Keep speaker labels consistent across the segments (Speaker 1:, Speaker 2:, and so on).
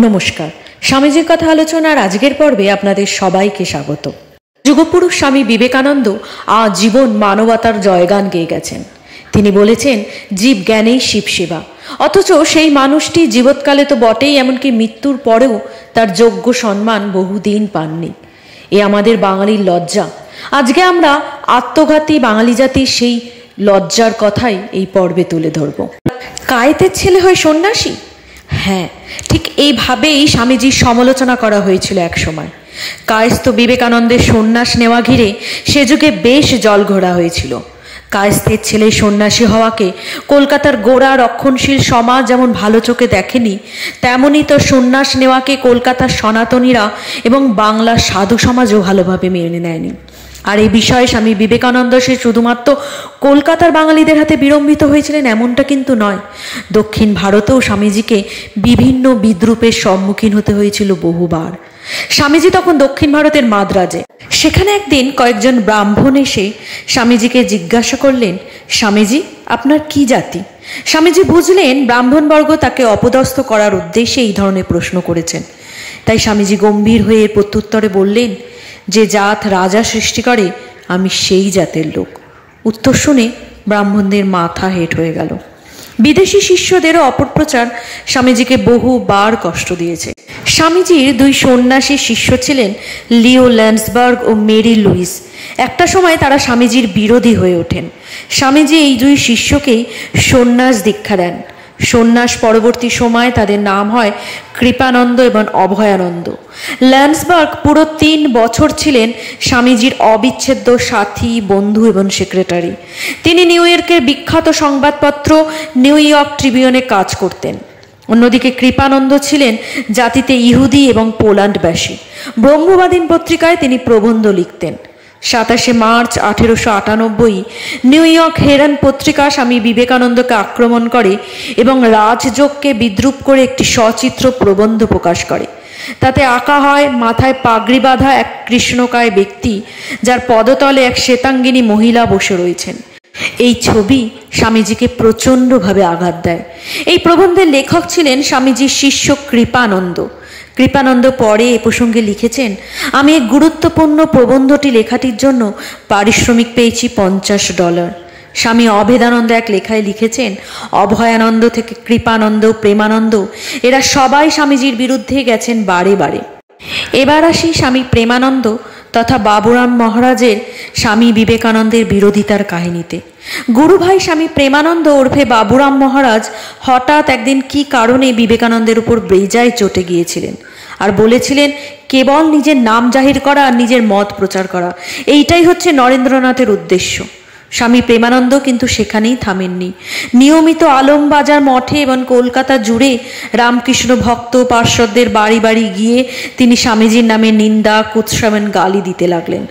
Speaker 1: নমস্কার, স্বামীজির কথা আলোচনার আজকের পর্বে আপনাদের সবাইকে স্বাগত। যুগপুরুষ স্বামী বিবেকানন্দ আজীবন মানবতার জয়গান গেয়ে গেছেন। তিনি বলেছেন, জীব জ্ঞানেই শিব সেবা। অথচ সেই মানুষটি জীবৎকালে তো বটেই, এমনকি মৃত্যুর পরেও তার যোগ্য সম্মান বহুদিন পাননি। এ আমাদের বাঙালির লজ্জা। আজকে আমরা আত্মঘাতী বাঙালি জাতির সেই লজ্জার কথাই এই পর্বে তুলে ধরব। কায়েতের ছেলে হয় সন্ন্যাসী? হ্যাঁ, ঠিক এইভাবেই স্বামীজির সমালোচনা করা হয়েছিল একসময়। কায়স্থ বিবেকানন্দের সন্ন্যাস নেওয়া ঘিরে সে যুগে বেশ জলঘোলা হয়েছিল। কায়স্থের ছেলে সন্ন্যাসী হওয়াকে কলকাতার গোড়া রক্ষণশীল সমাজ যেমন ভালো চোখে দেখেনি, তেমনি তো সন্ন্যাস নেওয়াকে কলকাতার সনাতনীরা এবং বাংলার সাধু সমাজও ভালোভাবে মেনে নেয়নি। আর এই বিষয়ে স্বামী বিবেকানন্দ সে শুধুমাত্র কলকাতার বাঙালিদের হাতে বিড়ম্বিত হয়েছিলেন এমনটা কিন্তু নয়। দক্ষিণ ভারতেও স্বামীজিকে বিভিন্ন বিদ্রূপের সম্মুখীন হতে হয়েছিল বহুবার। স্বামীজি তখন দক্ষিণ ভারতের মাদ্রাজে। সেখানে একদিন কয়েকজন ব্রাহ্মণ এসে স্বামীজিকে জিজ্ঞাসা করলেন, স্বামীজি, আপনার কি জাতি? স্বামীজি বুঝলেন ব্রাহ্মণবর্গ তাকে অপদস্থ করার উদ্দেশ্যে এই ধরনের প্রশ্ন করেছেন। তাই স্বামীজি গম্ভীর হয়ে এর প্রত্যুত্তরে বললেন, যে জাত রাজা সৃষ্টি করে আমি সেই জাতের লোক। উত্তর শুনে ব্রাহ্মণদের মাথা হেঁট হয়ে গেল। বিদেশি শিষ্যদেরও অপপ্রচার স্বামীজিকে বহুবার কষ্ট দিয়েছে। স্বামীজির দুই সন্ন্যাসী শিষ্য ছিলেন লিও ল্যান্ডসবার্গ ও মেরি লুইস। একটা সময় তারা স্বামীজির বিরোধী হয়ে ওঠেন। স্বামীজি এই দুই শিষ্যকেই সন্ন্যাস দীক্ষা দেন। সন্ন্যাস পরবর্তী সময়ে তাদের নাম হয় কৃপানন্দ এবং অভয়ানন্দ। ল্যান্ডসবার্গ পুরো 3 বছর ছিলেন স্বামীজির অবিচ্ছেদ্য সাথী, বন্ধু এবং সেক্রেটারি। তিনি নিউ ইয়র্কের বিখ্যাত সংবাদপত্র নিউ ইয়র্ক ট্রিবিউনে কাজ করতেন। অন্যদিকে কৃপানন্দ ছিলেন জাতিতে ইহুদি এবং পোল্যান্ডবাসী। ব্রহ্মবাদীন পত্রিকায় তিনি প্রবন্ধ লিখতেন। 27শে মার্চ 1898 নিউ ইয়র্ক হেরাল্ড পত্রিকা স্বামী বিবেকানন্দকে আক্রমণ করে এবং রাজযোগকে বিদ্রূপ করে একটি সচিত্র প্রবন্ধ প্রকাশ করে। তাতে আঁকা হয় মাথায় পাগড়ি বাঁধা এক কৃষ্ণকায় ব্যক্তি, যার পদতলে এক শ্বেতাঙ্গিনী মহিলা বসে রয়েছেন। এই ছবি স্বামীজিকে প্রচণ্ডভাবে আঘাত দেয়। এই প্রবন্ধের লেখক ছিলেন স্বামীজির শিষ্য কৃপানন্দ। কৃপানন্দ পরে এ প্রসঙ্গে লিখেছেন, আমি এই গুরুত্বপূর্ণ প্রবন্ধটি লেখাটির জন্য পারিশ্রমিক পেয়েছি $50। স্বামী অভেদানন্দ এক লেখায় লিখেছেন, অভয়ানন্দ থেকে কৃপানন্দ, প্রেমানন্দ এরা সবাই স্বামীজির বিরুদ্ধে গেছেন বারে বারে। এবার আসি স্বামী প্রেমানন্দ তথা বাবুরাম মহারাজের স্বামী বিবেকানন্দের বিরোধিতার কাহিনীতে। গুরুভাই স্বামী প্রেমানন্দ ওরফে বাবুরাম মহারাজ হঠাৎ একদিন কি কারণে বিবেকানন্দের উপর বেজায় চটে গিয়েছিলেন আর বলেছিলেন, কেবল নিজের নাম জাহির করা আর নিজের মত প্রচার করা, এইটাই হচ্ছে নরেন্দ্রনাথের উদ্দেশ্য। স্বামী প্রেমানন্দ কিন্তু সেখানেই থামেননি। নিয়মিত আলমবাজার মঠে এবং কলকাতা জুড়ে রামকৃষ্ণ ভক্ত পার্শ্বদের বাড়ি বাড়ি গিয়ে তিনি স্বামীজির নামে নিন্দা, কুৎসা এবং গালি দিতে লাগলেন।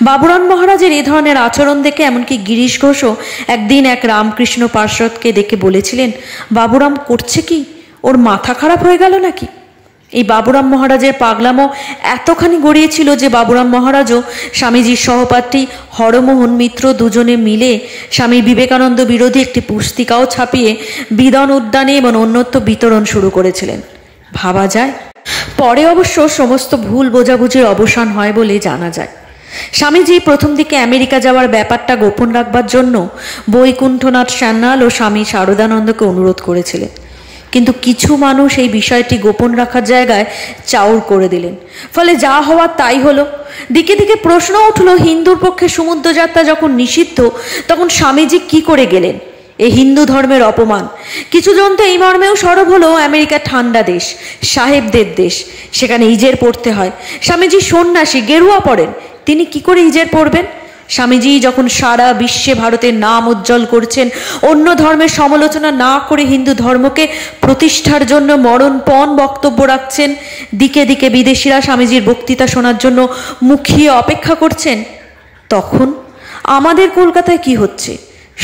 Speaker 1: বাবুরাম মহারাজের এ ধরনের আচরণ দেখে এমনকি গিরিশ ঘোষও একদিন এক রামকৃষ্ণ পার্শ্বদকে দেখে বলেছিলেন, বাবুরাম করছে কি, ওর মাথা খারাপ হয়ে গেল নাকি? এই বাবুরাম মহারাজের পাগলামো এতখানি গড়িয়েছিল যে বাবুরাম মহারাজও স্বামীজির সহপাঠী হরমোহন মিত্র দুজনে মিলে স্বামী বিবেকানন্দ বিরোধী একটি পুস্তিকাও ছাপিয়ে বিদন উদ্যানে এবং অন্যত্র বিতরণ শুরু করেছিলেন। ভাবা যায়। পরে অবশ্য সমস্ত ভুল বোঝাবুঝির অবসান হয় বলে জানা যায়। স্বামীজি প্রথম দিকে আমেরিকা যাওয়ার ব্যাপারটা গোপন রাখবার জন্য বৈকুণ্ঠনাথ সান্যাল ও স্বামী শারদানন্দকে অনুরোধ করেছিলেন, কিন্তু কিছু মানুষ এই বিষয়টি গোপন রাখার জায়গায় চাউর করে দিলেন। ফলে যা হওয়ার তাই হলো। দিকে দিকে প্রশ্ন উঠল, হিন্দুর পক্ষে সমুদ্রযাত্রা যখন নিষিদ্ধ তখন স্বামীজি কি করে গেলেন? এ হিন্দু ধর্মের অপমান। কিছুজন তো এই মর্মেও সরব হলো, আমেরিকা ঠান্ডা দেশ, সাহেবদের দেশ, সেখানে ইজের পড়তে হয়। স্বামীজি সন্ন্যাসী, গেরুয়া পড়েন, তিনি কি করে ইজের পড়বেন? স্বামীজি যখন সারা বিশ্বে ভারতের নাম উজ্জ্বল করছেন, অন্য ধর্মের সমালোচনা না করে হিন্দু ধর্মকে প্রতিষ্ঠার জন্য মরণপণ বক্তব্য রাখছেন, দিকে দিকে বিদেশিরা স্বামীজির বক্তৃতা শোনার জন্য মুখিয়ে অপেক্ষা করছেন, তখন আমাদের কলকাতায় কি হচ্ছে?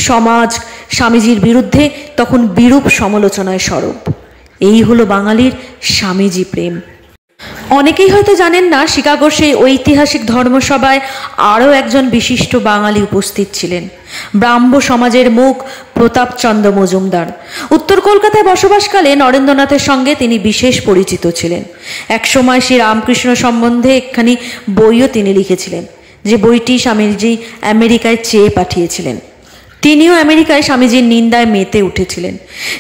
Speaker 1: সমাজ স্বামীজির বিরুদ্ধে তখন বিরূপ সমালোচনায় সরব। এই হলো বাঙালির স্বামীজি প্রেম। অনেকেই হয়তো জানেন না, শিকাগোর সেই ঐতিহাসিক ধর্মসভায় আরও একজন বিশিষ্ট বাঙালি উপস্থিত ছিলেন। ব্রাহ্ম সমাজের মুখ প্রতাপচন্দ্র মজুমদার। উত্তর কলকাতায় বসবাসকালে নরেন্দ্রনাথের সঙ্গে তিনি বিশেষ পরিচিত ছিলেন। একসময় শ্রী রামকৃষ্ণ সম্বন্ধে একখানি বইও তিনি লিখেছিলেন, যে বইটি স্বামীজি আমেরিকায় চেয়ে পাঠিয়েছিলেন। তিনিও আমেরিকায় স্বামীজির নিন্দায় মেতে উঠেছিলেন।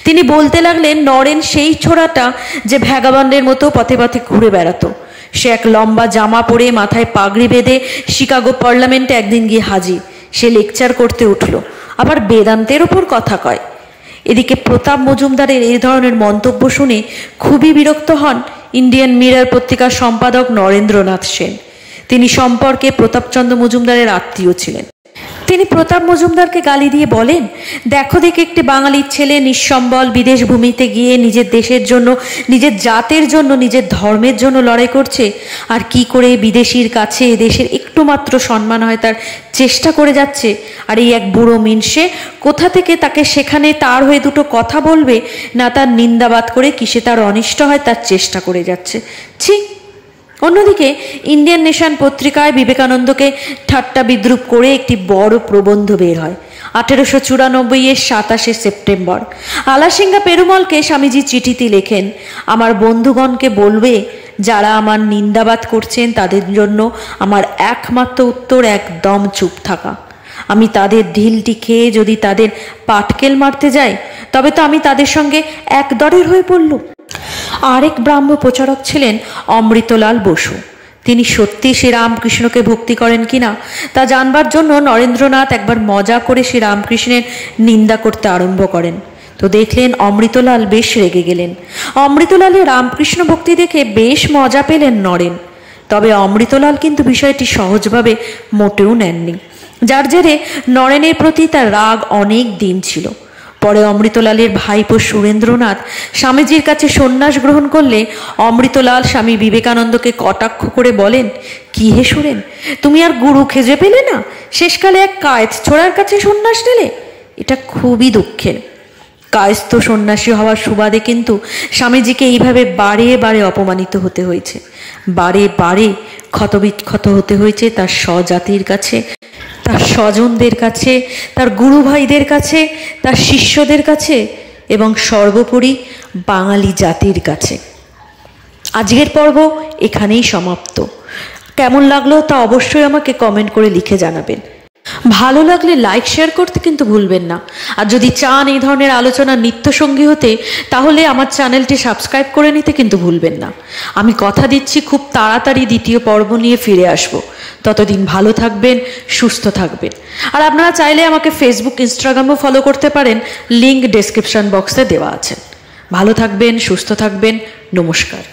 Speaker 1: তিনি বলতে লাগলেন, নরেন সেই ছোড়াটা যে ভ্যাগাবান্ডের মতো পথে পথে ঘুরে বেড়াতো। সে এক লম্বা জামা পরে মাথায় পাগড়ি বেঁধে শিকাগো পার্লামেন্টে একদিন গিয়ে হাজির। সে লেকচার করতে উঠল, আবার বেদান্তের ওপর কথা কয়। এদিকে প্রতাপ মজুমদারের এই ধরনের মন্তব্য শুনে খুবই বিরক্ত হন ইন্ডিয়ান মিরর পত্রিকার সম্পাদক নরেন্দ্রনাথ সেন। তিনি সম্পর্কে প্রতাপচন্দ্র মজুমদারের আত্মীয় ছিলেন। তিনি প্রতাপ মজুমদারকে গালি দিয়ে বলেন, দেখো দেখে একটি বাঙালির ছেলে নিঃসম্বল বিদেশ ভূমিতে গিয়ে নিজের দেশের জন্য, নিজের জাতের জন্য, নিজের ধর্মের জন্য লড়াই করছে, আর কি করে বিদেশির কাছে দেশের একটু মাত্র সম্মান হয় তার চেষ্টা করে যাচ্ছে। আর এই এক বুড়ো মিনসে কোথা থেকে তাকে সেখানে তার হয়ে দুটো কথা বলবে না, তার নিন্দাবাদ করে কিসে তার অনিষ্ট হয় তার চেষ্টা করে যাচ্ছে। ছি। অন্যদিকে ইন্ডিয়ান নেশন পত্রিকায় বিবেকানন্দকে ঠাট্টা বিদ্রুপ করে একটি বড় প্রবন্ধ বের হয়। 1894-এর 27শে সেপ্টেম্বর আলাসিঙ্গা পেরুমলকে স্বামীজি চিঠিতে লেখেন, আমার বন্ধুগণকে বলবে যারা আমার নিন্দাবাদ করছেন তাদের জন্য আমার একমাত্র উত্তর একদম চুপ থাকা। আমি তাদের ঢিলটি খেয়ে যদি তাদের পাটকেল মারতে যাই তবে তো আমি তাদের সঙ্গে এক দরের হয়ে পড়ল। আরেক ব্রাহ্ম প্রচারক ছিলেন অমৃতলাল বসু। তিনি সত্যি শ্রীরামকৃষ্ণকে ভক্তি করেন কিনা তা জানবার জন্য নরেন্দ্রনাথ একবার মজা করে শ্রীরামকৃষ্ণের নিন্দা করতে আরম্ভ করেন। তো দেখলেন অমৃতলাল বেশ রেগে গেলেন। অমৃতলালের রামকৃষ্ণ ভক্তি দেখে বেশ মজা পেলেন নরেন। তবে অমৃতলাল কিন্তু বিষয়টি সহজভাবে মোটেও নেননি, যার জেরে নরেনের প্রতি তার রাগ অনেক দিন ছিল। পরে অমৃতলালের ভাইপো সুরেন্দ্রনাথ স্বামীজির কাছে সন্ন্যাস গ্রহণ করলে অমৃতলাল স্বামী বিবেকানন্দকে কটাক্ষ করে বলেন, কি হে সুরেন, তুমি আর গুরু খুঁজে পেলে না, শেষকালে এক কায়েত ছোড়ার কাছে সন্ন্যাস নিলে। এটা খুবই দুঃখের। কায়স্থ সন্ন্যাসী হওয়ার সুবাদে কিন্তু স্বামীজিকে এইভাবে বারে বারে অপমানিত হতে হয়েছে, বারে বারে ক্ষতবিক্ষত হতে হয়েছে তার স্বজাতির কাছে, তার স্বজনদের কাছে, তার গুরু ভাইদের কাছে, তার শিষ্যদের কাছে এবং সর্বোপরি বাঙালি জাতির কাছে। আজকের পর্ব এখানেই সমাপ্ত। কেমন লাগলো তা অবশ্যই আমাকে কমেন্ট করে লিখে জানাবেন। ভালো লাগলে লাইক শেয়ার করতে কিন্তু ভুলবেন না। আর যদি চান এই ধরনের আলোচনা নিত্যসঙ্গী হতে, তাহলে আমার চ্যানেলটি সাবস্ক্রাইব করে নিতে কিন্তু ভুলবেন না। আমি কথা দিচ্ছি খুব তাড়াতাড়ি দ্বিতীয় পর্ব নিয়ে ফিরে আসব। ততদিন ভালো থাকবেন, সুস্থ থাকবেন। আর আপনারা চাইলে আমাকে ফেসবুক, ইনস্টাগ্রামও ফলো করতে পারেন, লিঙ্ক ডেসক্রিপশন বক্সে দেওয়া আছে। ভালো থাকবেন, সুস্থ থাকবেন। নমস্কার।